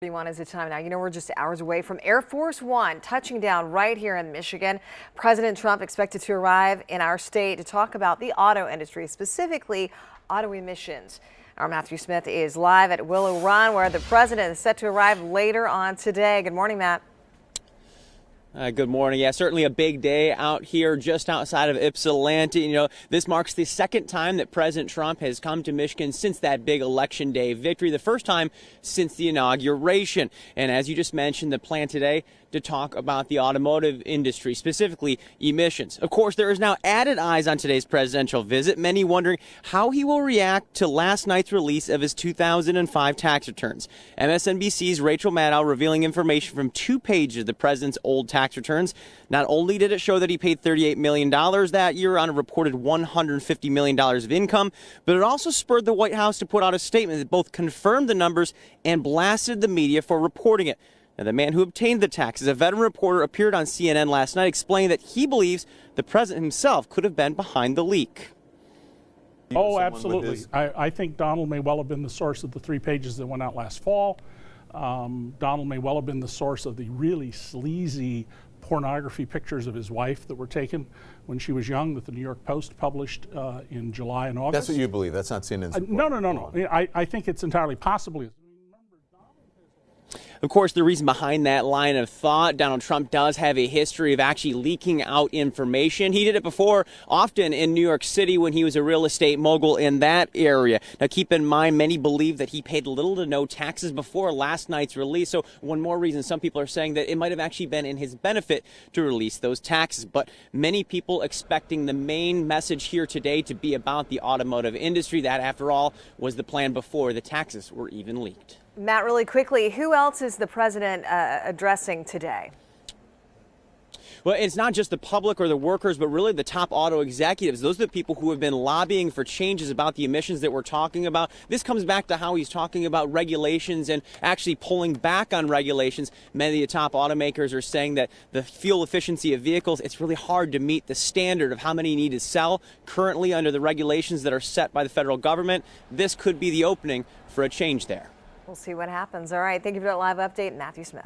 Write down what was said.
31 is the time now. You know, we're just hours away from Air Force One touching down right here in Michigan. President Trump expected to arrive in our state to talk about the auto industry, specifically auto emissions. Our Matthew Smith is live at Willow Run, where the president is set to arrive later on today. Good morning, Matt. Good morning. Yeah, certainly a big day out here just outside of Ypsilanti. You know, this marks the second time that President Trump has come to Michigan since that big election day victory, the first time since the inauguration. And as you just mentioned, the plan today to talk about the automotive industry, specifically emissions. Of course, there is now added eyes on today's presidential visit, many wondering how he will react to last night's release of his 2005 tax returns. MSNBC's Rachel Maddow revealing information from 2 pages of the president's old tax returns. Not only did it show that he paid $38 million that year on a reported $150 million of income, but it also spurred the White House to put out a statement that both confirmed the numbers and blasted the media for reporting it. Now, the man who obtained the taxes, a veteran reporter, appeared on CNN last night explaining that he believes the president himself could have been behind the leak. Oh, absolutely. I think Donald may well have been the source of the 3 pages that went out last fall. Donald may well have been the source of the really sleazy pornography pictures of his wife that were taken when she was young that the New York Post published in July and August. That's what you believe. That's not CNN's report. No. I think it's entirely possible. Of course, the reason behind that line of thought, Donald Trump does have a history of actually leaking out information. He did it before, often in New York City when he was a real estate mogul in that area. Now, keep in mind, many believe that he paid little to no taxes before last night's release. So one more reason some people are saying that it might have actually been in his benefit to release those taxes. But many people expecting the main message here today to be about the automotive industry. That, after all, was the plan before the taxes were even leaked. Matt, really quickly, who else is the president addressing today? Well, it's not just the public or the workers, but really the top auto executives. Those are the people who have been lobbying for changes about the emissions that we're talking about. This comes back to how he's talking about regulations and actually pulling back on regulations. Many of the top automakers are saying that the fuel efficiency of vehicles, it's really hard to meet the standard of how many you need to sell currently under the regulations that are set by the federal government. This could be the opening for a change there. We'll see what happens. All right. Thank you for that live update, Matthew Smith.